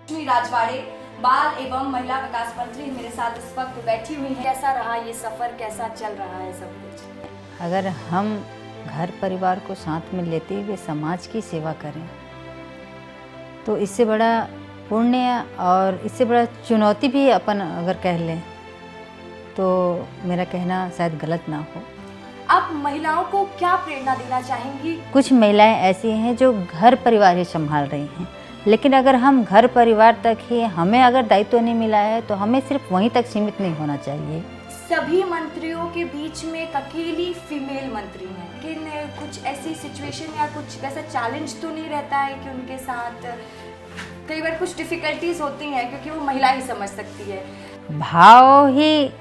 लक्ष्मी राजवाड़े बाल एवं महिला विकास मंत्री मेरे साथ इस वक्त बैठी हुई हैं। कैसा रहा ये सफर, कैसा चल रहा है सब कुछ? अगर हम घर परिवार को साथ में लेते हुए समाज की सेवा करें तो इससे बड़ा पुण्य और इससे बड़ा चुनौती भी अपन अगर कह लें तो मेरा कहना शायद गलत ना हो। आप महिलाओं को क्या प्रेरणा देना चाहेंगी? कुछ महिलाएं ऐसी हैं जो घर परिवार ही संभाल रही हैं, लेकिन अगर हम घर परिवार तक ही हमें अगर दायित्व नहीं मिला है तो हमें सिर्फ वहीं तक सीमित नहीं होना चाहिए। सभी मंत्रियों के बीच में एक अकेली फीमेल मंत्री हैं, लेकिन कुछ ऐसी सिचुएशन या कुछ ऐसा चैलेंज तो नहीं रहता है कि उनके साथ कई बार कुछ डिफिकल्टीज होती हैं क्योंकि वो महिला ही समझ सकती है। भाव ही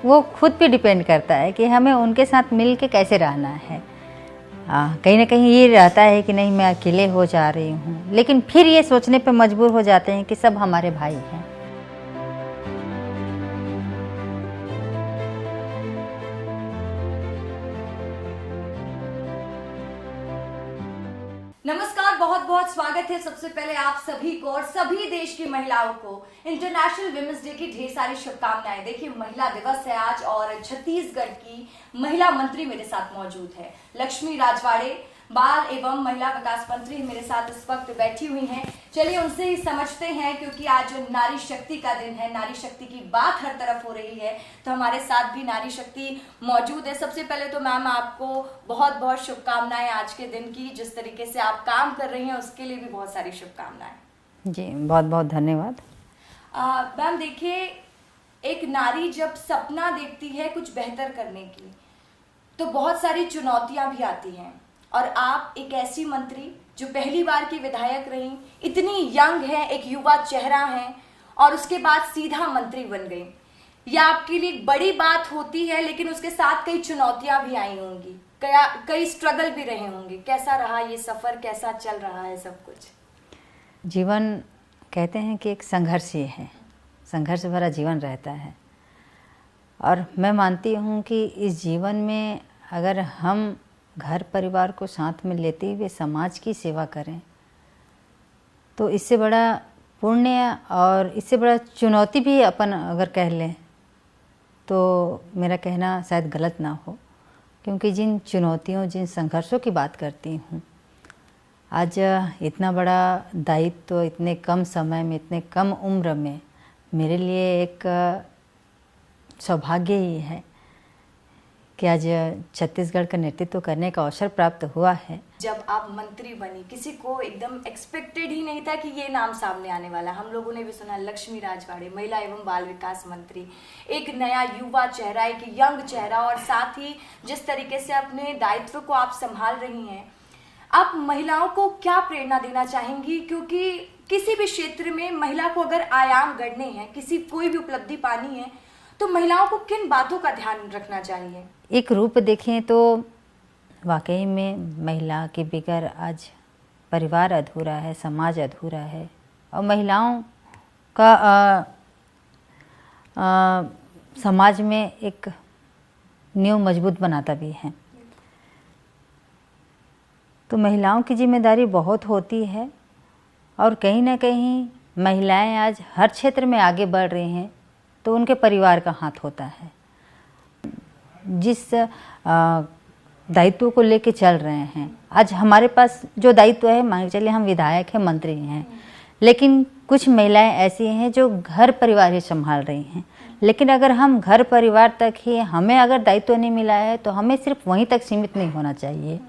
वो खुद पे डिपेंड करता है कि हमें उनके साथ मिल के कैसे रहना है। कहीं ना कहीं ये रहता है कि नहीं मैं अकेले हो जा रही हूँ, लेकिन फिर ये सोचने पे मजबूर हो जाते हैं कि सब हमारे भाई हैं। नमस्कार, बहुत बहुत स्वागत है सबसे पहले आप सभी को और सभी देश की महिलाओं को इंटरनेशनल विमेंस डे की ढेर सारी शुभकामनाएं। देखिए महिला दिवस है आज और छत्तीसगढ़ की महिला मंत्री मेरे साथ मौजूद है। लक्ष्मी राजवाड़े बाल एवं महिला विकास मंत्री मेरे साथ इस वक्त बैठी हुई हैं। चलिए उनसे ही समझते हैं, क्योंकि आज नारी शक्ति का दिन है, नारी शक्ति की बात हर तरफ हो रही है, तो हमारे साथ भी नारी शक्ति मौजूद है। सबसे पहले तो मैम आपको बहुत बहुत शुभकामनाएं आज के दिन की। जिस तरीके से आप काम कर रही हैं उसके लिए भी बहुत सारी शुभकामनाएं। जी बहुत बहुत धन्यवाद। मैम देखिए, एक नारी जब सपना देखती है कुछ बेहतर करने की तो बहुत सारी चुनौतियां भी आती हैं, और आप एक ऐसी मंत्री जो पहली बार की विधायक रही, इतनी यंग है, एक युवा चेहरा है, और उसके बाद सीधा मंत्री बन गई। यह आपके लिए एक बड़ी बात होती है, लेकिन उसके साथ कई चुनौतियां भी आई होंगी, कई स्ट्रगल भी रहे होंगे। कैसा रहा ये सफर, कैसा चल रहा है सब कुछ? जीवन कहते हैं कि एक संघर्ष ही है, संघर्ष भरा जीवन रहता है, और मैं मानती हूँ कि इस जीवन में अगर हम घर परिवार को साथ में लेते हुए समाज की सेवा करें तो इससे बड़ा पुण्य और इससे बड़ा चुनौती भी अपन अगर कह लें तो मेरा कहना शायद गलत ना हो। क्योंकि जिन चुनौतियों, जिन संघर्षों की बात करती हूँ, आज इतना बड़ा दायित्व इतने कम समय में, इतने कम उम्र में मेरे लिए एक सौभाग्य ही है कि आज छत्तीसगढ़ का नेतृत्व करने का अवसर प्राप्त हुआ है। जब आप मंत्री बनी, किसी को एकदम एक्सपेक्टेड ही नहीं था कि ये नाम सामने आने वाला। हम लोगों ने भी सुना लक्ष्मी राजवाड़े महिला एवं बाल विकास मंत्री, एक नया युवा चेहरा, एक यंग चेहरा, और साथ ही जिस तरीके से अपने दायित्व को आप संभाल रही हैं, आप महिलाओं को क्या प्रेरणा देना चाहेंगी? क्योंकि किसी भी क्षेत्र में महिला को अगर आयाम गढ़ने हैं, कोई भी उपलब्धि पानी है, तो महिलाओं को किन बातों का ध्यान रखना चाहिए? एक रूप देखें तो वाकई में महिला के बगैर आज परिवार अधूरा है, समाज अधूरा है, और महिलाओं का समाज में एक नींव मजबूत बनाता भी है। तो महिलाओं की जिम्मेदारी बहुत होती है, और कहीं ना कहीं महिलाएं आज हर क्षेत्र में आगे बढ़ रही हैं तो उनके परिवार का हाथ होता है। जिस दायित्व को लेके चल रहे हैं, आज हमारे पास जो दायित्व है, मान के चलिए हम विधायक हैं, मंत्री हैं, लेकिन कुछ महिलाएं ऐसी हैं जो घर परिवार ही संभाल रही हैं। लेकिन अगर हम घर परिवार तक ही हमें अगर दायित्व नहीं मिला है तो हमें सिर्फ वहीं तक सीमित नहीं होना चाहिए।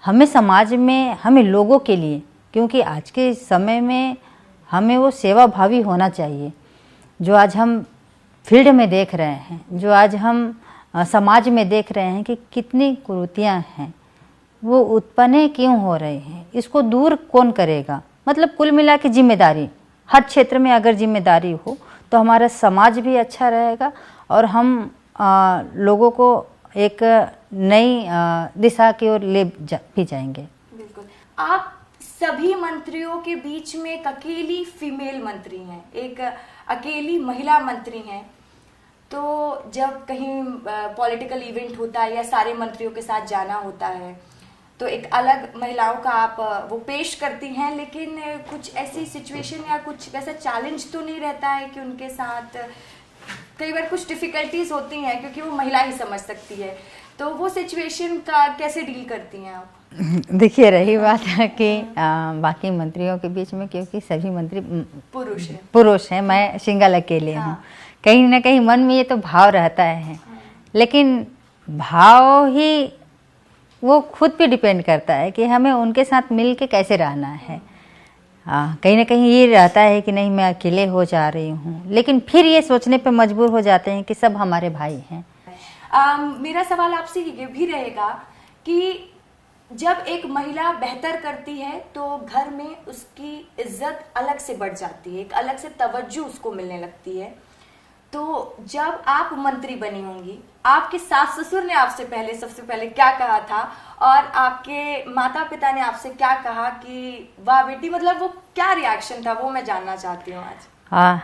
हमें समाज में, हमें लोगों के लिए, क्योंकि आज के समय में हमें वो सेवाभावी होना चाहिए। जो आज हम फील्ड में देख रहे हैं, जो आज हम समाज में देख रहे हैं कि कितनी कुरीतियाँ हैं, वो उत्पन्न क्यों हो रही हैं, इसको दूर कौन करेगा? मतलब कुल मिला के जिम्मेदारी, हर क्षेत्र में अगर जिम्मेदारी हो तो हमारा समाज भी अच्छा रहेगा, और हम लोगों को एक नई दिशा की ओर ले भी जाएंगे। बिल्कुल। आप सभी मंत्रियों के बीच में एक अकेली फीमेल मंत्री हैं, एक अकेली महिला मंत्री हैं। तो जब कहीं पॉलिटिकल इवेंट होता है या सारे मंत्रियों के साथ जाना होता है तो एक अलग महिलाओं का आप वो पेश करती हैं, लेकिन कुछ ऐसी सिचुएशन या कुछ वैसा चैलेंज तो नहीं रहता है कि उनके साथ कई बार कुछ डिफिकल्टीज होती हैं, क्योंकि वो महिला ही समझ सकती है, तो वो सिचुएशन का कैसे डील करती हैं आप? देखिए, रही बात है कि बाकी मंत्रियों के बीच में, क्योंकि सभी मंत्री पुरुष हैं, मैं सिंगल अकेले हूँ। कहीं ना कहीं मन में ये तो भाव रहता है, लेकिन भाव ही वो खुद पे डिपेंड करता है कि हमें उनके साथ मिल के कैसे रहना है। कहीं ना कहीं ये रहता है कि नहीं, मैं अकेले हो जा रही हूँ, लेकिन फिर ये सोचने पे मजबूर हो जाते हैं कि सब हमारे भाई हैं। मेरा सवाल आपसे ये भी रहेगा कि जब एक महिला बेहतर करती है तो घर में उसकी इज्जत अलग से बढ़ जाती है, एक अलग से तवज्जो उसको मिलने लगती है। तो जब आप मंत्री बनी होंगी, आपके सास ससुर ने आपसे सबसे पहले क्या कहा था, और आपके माता पिता ने आपसे क्या कहा कि वाह बेटी, मतलब वो क्या रिएक्शन था, वो मैं जानना चाहती हूँ आज।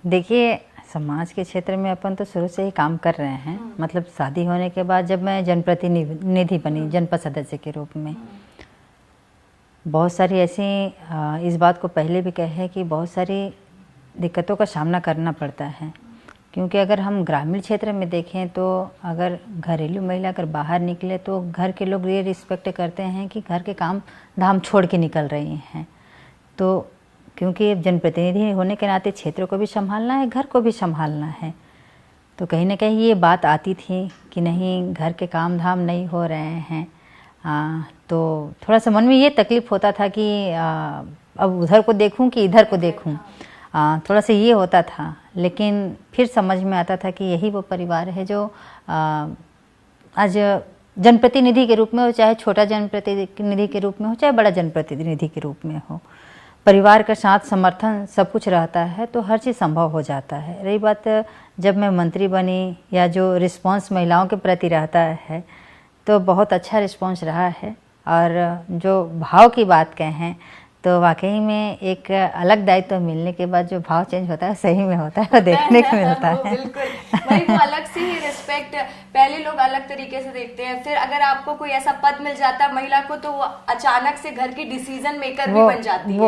देखिए, समाज के क्षेत्र में अपन तो शुरू से ही काम कर रहे हैं। मतलब शादी होने के बाद जब मैं जनप्रतिनिधि बनी, जनपद सदस्य के रूप में, बहुत सारी ऐसी इस बात को पहले भी कहे कि बहुत सारी दिक्कतों का सामना करना पड़ता है। क्योंकि अगर हम ग्रामीण क्षेत्र में देखें तो अगर घरेलू महिला अगर बाहर निकले तो घर के लोग ये रिस्पेक्ट करते हैं कि घर के काम धाम छोड़ के निकल रही हैं। तो क्योंकि जनप्रतिनिधि होने के नाते क्षेत्र को भी संभालना है, घर को भी संभालना है, तो कहीं ना कहीं ये बात आती थी कि नहीं, घर के काम धाम नहीं हो रहे हैं। तो थोड़ा सा मन में ये तकलीफ़ होता था कि अब उधर को देखूं कि इधर को देखूं, थोड़ा सा ये होता था। लेकिन फिर समझ में आता था कि यही वो परिवार है जो आज जनप्रतिनिधि के रूप में हो, चाहे छोटा जनप्रतिनिधि के रूप में हो, चाहे बड़ा जनप्रतिनिधि के रूप में हो, परिवार का साथ समर्थन सब कुछ रहता है तो हर चीज़ संभव हो जाता है। रही बात जब मैं मंत्री बनी या जो रिस्पांस महिलाओं के प्रति रहता है, तो बहुत अच्छा रिस्पांस रहा है। और जो भाव की बात कहें तो वाकई में एक अलग दायित्व मिलने के बाद जो भाव चेंज होता है सही में होता है, वो देखने को मिलता है। बिल्कुल, वही वो अलग से ही रिस्पेक्ट, पहले लोग अलग तरीके से देखते हैं, फिर अगर आपको कोई ऐसा पद मिल जाता है महिला को तो वो अचानक से घर की डिसीजन मेकर भी बन जाती है।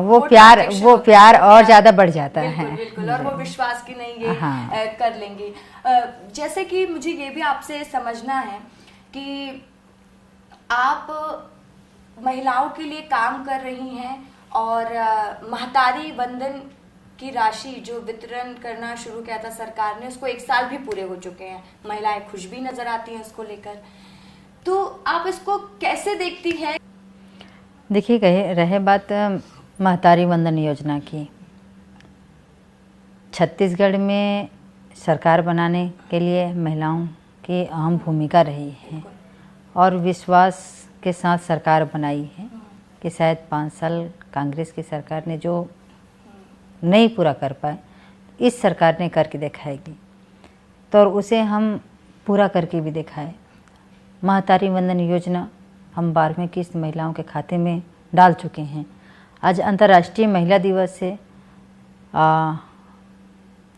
वो प्यार और ज्यादा बढ़ जाता है। बिल्कुल, और वो विश्वास की नहीं ये कर लेंगे। जैसे कि मुझे ये भी आपसे समझना है कि आप महिलाओं के लिए काम कर रही हैं और महतारी वंदन की राशि जो वितरण करना शुरू किया था सरकार ने, उसको 1 साल भी पूरे हो चुके हैं। महिलाएं खुश भी नजर आती हैं उसको लेकर, तो आप इसको कैसे देखती हैं? देखिए, रहे बात महतारी वंदन योजना की, छत्तीसगढ़ में सरकार बनाने के लिए महिलाओं की अहम भूमिका रही है और विश्वास के साथ सरकार बनाई है कि शायद 5 साल कांग्रेस की सरकार ने जो नहीं पूरा कर पाए, इस सरकार ने करके दिखाएगी, तो उसे हम पूरा करके भी दिखाए। महतारी वंदन योजना हम 12वें किस्त महिलाओं के खाते में डाल चुके हैं। आज अंतर्राष्ट्रीय महिला दिवस से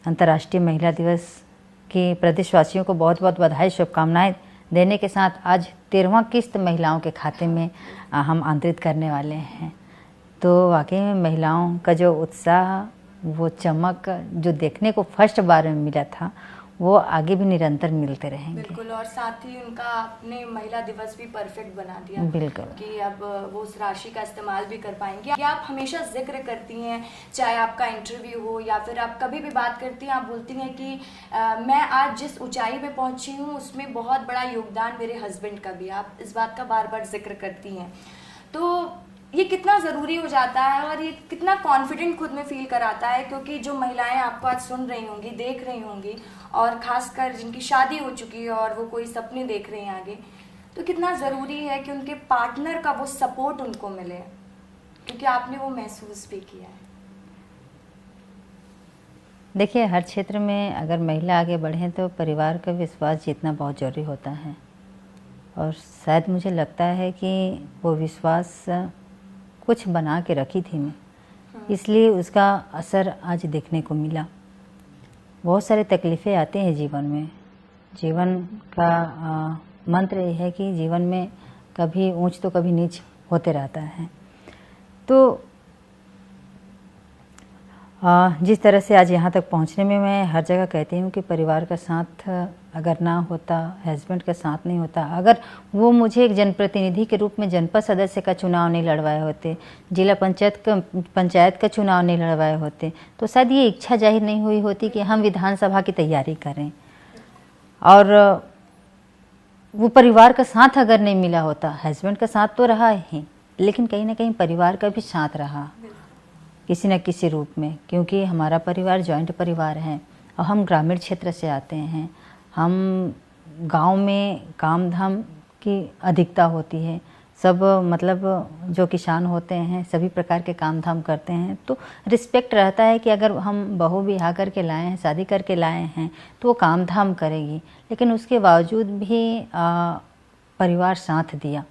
अंतर्राष्ट्रीय महिला दिवस की प्रदेशवासियों को बहुत बहुत बधाई, शुभकामनाएं देने के साथ आज 13वां किस्त महिलाओं के खाते में हम आंतरित करने वाले हैं। तो वाकई में महिलाओं का जो उत्साह, वो चमक जो देखने को फर्स्ट बार में मिला था, वो आगे भी निरंतर मिलते रहेंगे। बिल्कुल, और साथ ही उनका आपने महिला दिवस भी परफेक्ट बना दिया। बिल्कुल, कि अब वो उस राशि का इस्तेमाल भी कर पाएंगे। कि आप हमेशा जिक्र करती हैं, चाहे आपका इंटरव्यू हो या फिर आप कभी भी बात करती हैं, आप बोलती हैं कि मैं आज जिस ऊंचाई पे पहुंची हूँ उसमें बहुत बड़ा योगदान मेरे हस्बैंड का भी। आप इस बात का बार बार जिक्र करती हैं, तो ये कितना ज़रूरी हो जाता है और ये कितना कॉन्फिडेंट खुद में फील कराता है, क्योंकि जो महिलाएं आपको आज सुन रही होंगी, देख रही होंगी, और ख़ासकर जिनकी शादी हो चुकी है और वो कोई सपने देख रही हैं आगे, तो कितना ज़रूरी है कि उनके पार्टनर का वो सपोर्ट उनको मिले, क्योंकि आपने वो महसूस भी किया है। देखिए, हर क्षेत्र में अगर महिला आगे बढ़े तो परिवार का विश्वास जीतना बहुत ज़रूरी होता है, और शायद मुझे लगता है कि वो विश्वास कुछ बना के रखी थी मैं, इसलिए उसका असर आज देखने को मिला। बहुत सारी तकलीफ़ें आती हैं जीवन में। जीवन का मंत्र ये है कि जीवन में कभी ऊंच तो कभी नीच होते रहता है। तो जिस तरह से आज यहाँ तक पहुँचने में मैं हर जगह कहती हूँ कि परिवार का साथ अगर ना होता, हस्बैंड का साथ नहीं होता, अगर वो मुझे एक जनप्रतिनिधि के रूप में जनपद सदस्य का चुनाव नहीं लड़वाए होते, जिला पंचायत का चुनाव नहीं लड़वाए होते, तो शायद ये इच्छा जाहिर नहीं हुई होती कि हम विधानसभा की तैयारी करें। और वो परिवार का साथ अगर नहीं मिला होता, हस्बैंड का साथ तो रहा ही, लेकिन कहीं ना कहीं परिवार का भी साथ रहा किसी न किसी रूप में, क्योंकि हमारा परिवार जॉइंट परिवार है और हम ग्रामीण क्षेत्र से आते हैं। हम गांव में काम धाम की अधिकता होती है, सब मतलब जो किसान होते हैं सभी प्रकार के काम धाम करते हैं, तो रिस्पेक्ट रहता है कि अगर हम बहू ब्याह करके लाए हैं, शादी करके लाए हैं, तो वो काम धाम करेगी। लेकिन उसके बावजूद भी परिवार साथ दिया,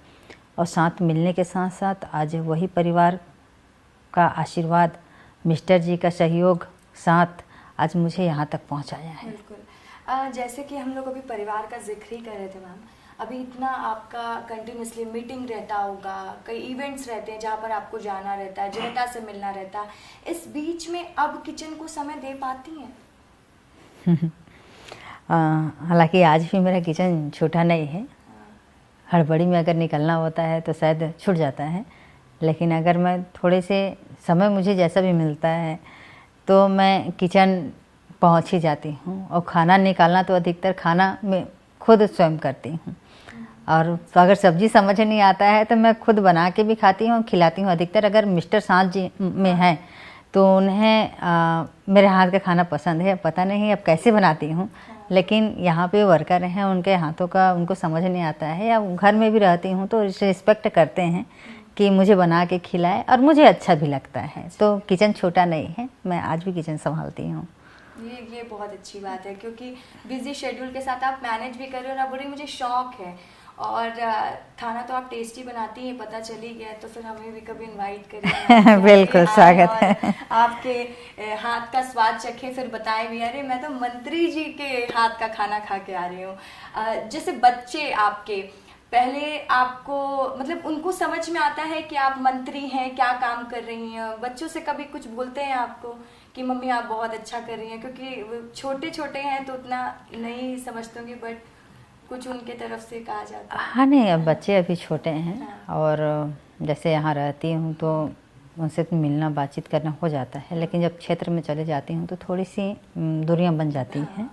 और साथ मिलने के साथ साथ आज वही परिवार का आशीर्वाद, मिस्टर जी का सहयोग, साथ आज मुझे यहाँ तक पहुँचाया है। बिल्कुल। जैसे कि हम लोग अभी परिवार का जिक्र ही कर रहे थे मैम, अभी इतना आपका कंटिन्यूसली मीटिंग रहता होगा, कई इवेंट्स रहते हैं जहाँ पर आपको जाना रहता है, जनता से मिलना रहता है, इस बीच में अब किचन को समय दे पाती हैं? हालांकि आज भी मेरा किचन छोटा नहीं है, हड़बड़ी में अगर निकलना होता है तो शायद छूट जाता है, लेकिन अगर मैं थोड़े से समय मुझे जैसा भी मिलता है तो मैं किचन पहुंच ही जाती हूं। और खाना निकालना तो अधिकतर खाना मैं खुद स्वयं करती हूं, और तो अगर सब्जी समझ नहीं आता है तो मैं खुद बना के भी खाती हूँ, खिलाती हूँ। अधिकतर अगर मिस्टर साथ जी में हैं तो उन्हें मेरे हाथ का खाना पसंद है, पता नहीं अब कैसे बनाती हूँ, लेकिन यहाँ पे वर्कर हैं, उनके हाथों का उनको समझ नहीं आता है, या घर में भी रहती हूँ तो रिस्पेक्ट करते हैं कि मुझे बना के खिलाए, और मुझे अच्छा भी लगता है। तो किचन छोटा नहीं है, मैं आज भी किचन संभालती हूँ। ये बहुत अच्छी बात है, क्योंकि बिजी शेड्यूल के साथ आप मैनेज भी कर रहे हो ना। बड़ी मुझे शौक है, और खाना तो आप टेस्टी बनाती हैं, पता चल ही गया, तो फिर हमें भी कभी इनवाइट करिए। बिल्कुल, स्वागत है। आपके हाथ का स्वाद चखे, फिर बताएं भी, अरे मैं तो मंत्री जी के हाथ का खाना खा के आ रही हूँ। जैसे बच्चे आपके, पहले आपको मतलब उनको समझ में आता है कि आप मंत्री हैं, क्या काम कर रही हैं? बच्चों से कभी कुछ बोलते हैं आपको कि मम्मी आप बहुत अच्छा कर रही हैं? क्योंकि छोटे छोटे हैं तो उतना नहीं समझते होंगे, बट कुछ उनके तरफ से कहा जाता है। हाँ नहीं, अब बच्चे अभी छोटे हैं। हाँ। और जैसे यहाँ रहती हूँ तो उनसे मिलना बातचीत करना हो जाता है, लेकिन जब क्षेत्र में चले जाती हूँ तो थोड़ी सी दूरियाँ बन जाती हैं।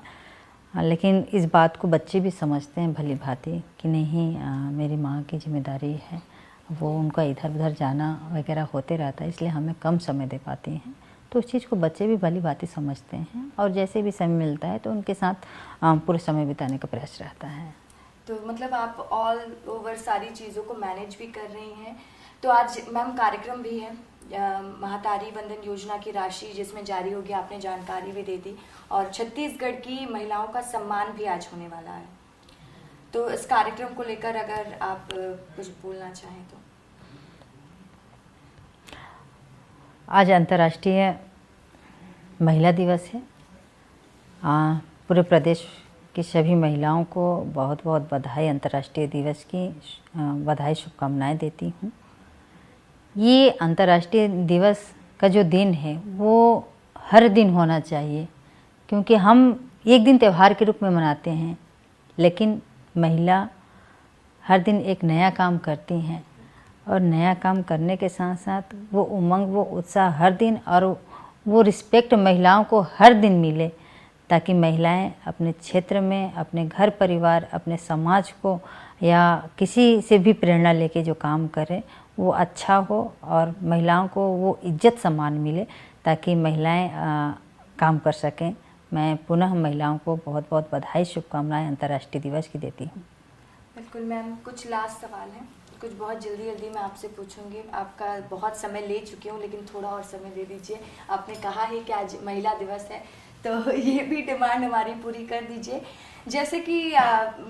लेकिन इस बात को बच्चे भी समझते हैं भली भांति कि नहीं, मेरी माँ की जिम्मेदारी है, वो उनका इधर उधर जाना वगैरह होते रहता है, इसलिए हमें कम समय दे पाती हैं। तो उस चीज़ को बच्चे भी भली भांति समझते हैं, और जैसे भी समय मिलता है तो उनके साथ पूरे समय बिताने का प्रयास रहता है। तो मतलब आप ऑल ओवर सारी चीज़ों को मैनेज भी कर रही हैं। तो आज मैम कार्यक्रम भी है, महातारी वंदन योजना की राशि जिसमें जारी होगी, आपने जानकारी भी दे दी, और छत्तीसगढ़ की महिलाओं का सम्मान भी आज होने वाला है। तो इस कार्यक्रम को लेकर अगर आप कुछ बोलना चाहें तो। आज अंतर्राष्ट्रीय महिला दिवस है। पूरे प्रदेश की सभी महिलाओं को बहुत बहुत बधाई, अंतर्राष्ट्रीय दिवस की बधाई, शुभकामनाएं देती हूँ। ये अंतर्राष्ट्रीय दिवस का जो दिन है वो हर दिन होना चाहिए, क्योंकि हम एक दिन त्यौहार के रूप में मनाते हैं, लेकिन महिला हर दिन एक नया काम करती हैं, और नया काम करने के साथ साथ वो उमंग, वो उत्साह हर दिन, और वो रिस्पेक्ट महिलाओं को हर दिन मिले, ताकि महिलाएं अपने क्षेत्र में, अपने घर परिवार, अपने समाज को या किसी से भी प्रेरणा लेके जो काम करें वो अच्छा हो, और महिलाओं को वो इज्जत सम्मान मिले, ताकि महिलाएं काम कर सकें। मैं पुनः महिलाओं को बहुत बहुत बधाई, शुभकामनाएं अंतर्राष्ट्रीय दिवस की देती हूँ। बिल्कुल मैम, कुछ लास्ट सवाल हैं, कुछ बहुत जल्दी मैं आपसे पूछूंगी। आपका बहुत समय ले चुकी हूँ, लेकिन थोड़ा और समय दे दीजिए। आपने कहा है कि आज महिला दिवस है, तो ये भी डिमांड हमारी पूरी कर दीजिए। जैसे कि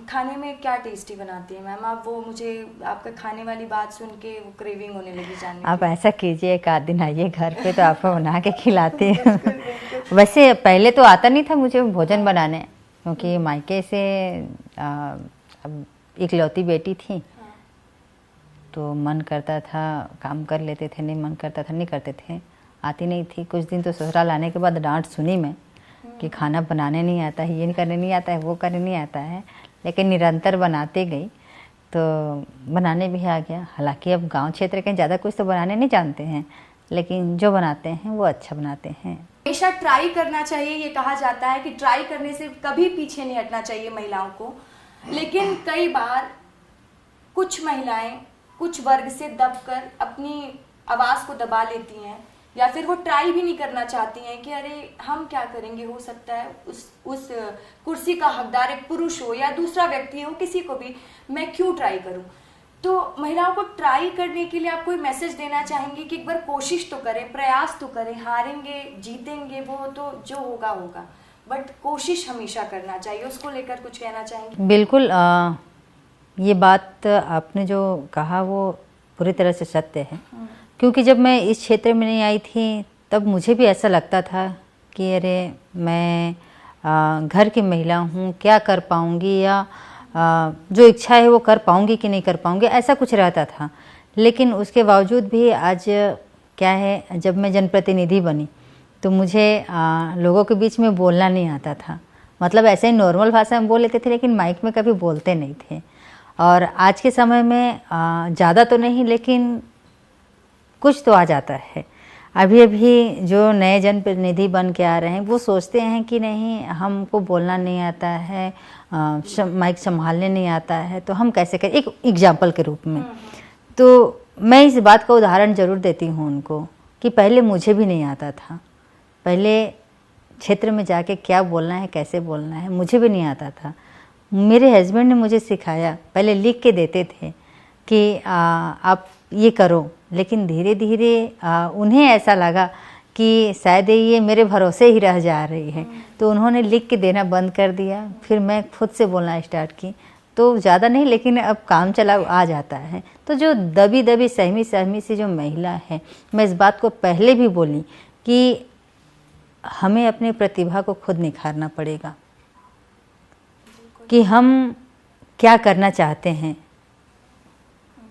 खाने में क्या टेस्टी बनाती है मैम आप? वो मुझे आपका खाने वाली बात सुन के वो क्रेविंग होने लगी जानने की। आप ऐसा कीजिए, एक आध दिन आइए घर पे तो आपको बना के खिलाती हूँ। वैसे पहले तो आता नहीं था मुझे भोजन बनाने, क्योंकि मायके से इकलौती बेटी थी, तो मन करता था काम कर लेते थे, नहीं मन करता था नहीं करते थे, आती नहीं थी। कुछ दिन तो ससुराल आने के बाद डांट सुनी मैं कि खाना बनाने नहीं आता है, ये करने नहीं आता है, वो करने नहीं आता है, लेकिन निरंतर बनाते गई तो बनाने भी आ गया। हालांकि अब गांव क्षेत्र के ज़्यादा कुछ तो बनाने नहीं जानते हैं, लेकिन जो बनाते हैं वो अच्छा बनाते हैं। हमेशा ट्राई करना चाहिए, ये कहा जाता है कि ट्राई करने से कभी पीछे नहीं हटना चाहिए महिलाओं को। लेकिन कई बार कुछ महिलाएं कुछ वर्ग से दबकर अपनी आवाज़ को दबा लेती हैं, या फिर वो ट्राई भी नहीं करना चाहती हैं कि अरे हम क्या करेंगे, हो सकता है उस कुर्सी का हकदार एक पुरुष हो या दूसरा व्यक्ति हो, किसी को भी, मैं क्यों ट्राई करूं। तो महिलाओं को ट्राई करने के लिए आप कोई मैसेज देना चाहेंगे कि एक बार कोशिश तो करें, प्रयास तो करें, हारेंगे जीतेंगे वो तो जो होगा होगा, बट कोशिश हमेशा करना चाहिए, उसको लेकर कुछ कहना चाहेंगे? बिल्कुल, ये बात आपने जो कहा वो पूरी तरह से सत्य है। क्योंकि जब मैं इस क्षेत्र में नहीं आई थी तब मुझे भी ऐसा लगता था कि अरे मैं घर की महिला हूँ, क्या कर पाऊँगी, या जो इच्छा है वो कर पाऊँगी कि नहीं कर पाऊँगी, ऐसा कुछ रहता था। लेकिन उसके बावजूद भी आज क्या है, जब मैं जनप्रतिनिधि बनी तो मुझे लोगों के बीच में बोलना नहीं आता था। मतलब ऐसे ही नॉर्मल भाषा में बोल लेते थे, लेकिन माइक में कभी बोलते नहीं थे। और आज के समय में ज़्यादा तो नहीं, लेकिन कुछ तो आ जाता है। अभी अभी जो नए जनप्रतिनिधि बन के आ रहे हैं वो सोचते हैं कि नहीं, हमको बोलना नहीं आता है, माइक संभालने नहीं आता है, तो हम कैसे करें, एक एग्जाम्पल के रूप में। तो मैं इस बात का उदाहरण ज़रूर देती हूँ उनको कि पहले मुझे भी नहीं आता था। पहले क्षेत्र में जाके क्या बोलना है, कैसे बोलना है, मुझे भी नहीं आता था। मेरे हस्बैंड ने मुझे सिखाया, पहले लिख के देते थे कि आप ये करो, लेकिन धीरे धीरे उन्हें ऐसा लगा कि शायद ये मेरे भरोसे ही रह जा रही है, तो उन्होंने लिख के देना बंद कर दिया। फिर मैं खुद से बोलना स्टार्ट की, तो ज़्यादा नहीं, लेकिन अब काम चला आ जाता है। तो जो दबी दबी सहमी सहमी सी जो महिला है, मैं इस बात को पहले भी बोली कि हमें अपनी प्रतिभा को खुद निखारना पड़ेगा कि हम क्या करना चाहते हैं।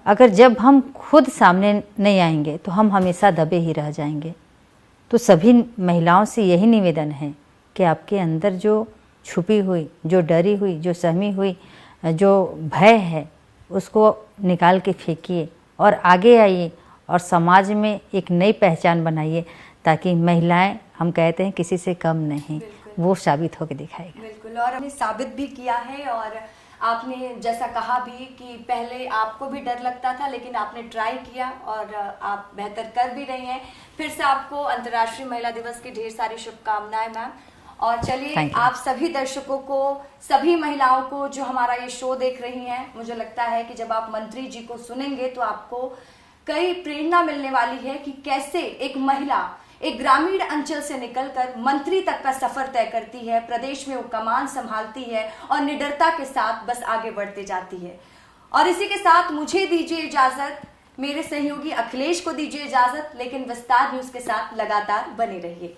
अगर जब हम खुद सामने नहीं आएंगे तो हम हमेशा दबे ही रह जाएंगे। तो सभी महिलाओं से यही निवेदन है कि आपके अंदर जो छुपी हुई, जो डरी हुई, जो सहमी हुई, जो भय है, उसको निकाल के फेंकिए और आगे आइए और समाज में एक नई पहचान बनाइए, ताकि महिलाएं, हम कहते हैं किसी से कम नहीं, वो साबित होकर दिखाएगा। बिल्कुल, और हमने साबित भी किया है। और आपने जैसा कहा भी कि पहले आपको भी डर लगता था, लेकिन आपने ट्राई किया और आप बेहतर कर भी रही हैं। फिर से आपको अंतर्राष्ट्रीय महिला दिवस की ढेर सारी शुभकामनाएं मैम। और चलिए, आप सभी दर्शकों को, सभी महिलाओं को जो हमारा ये शो देख रही हैं, मुझे लगता है कि जब आप मंत्री जी को सुनेंगे तो आपको कई प्रेरणा मिलने वाली है कि कैसे एक महिला एक ग्रामीण अंचल से निकलकर मंत्री तक का सफर तय करती है, प्रदेश में वो कमान संभालती है और निडरता के साथ बस आगे बढ़ते जाती है। और इसी के साथ मुझे दीजिए इजाजत, मेरे सहयोगी अखिलेश को दीजिए इजाजत, लेकिन विस्तार न्यूज के साथ लगातार बने रहिए।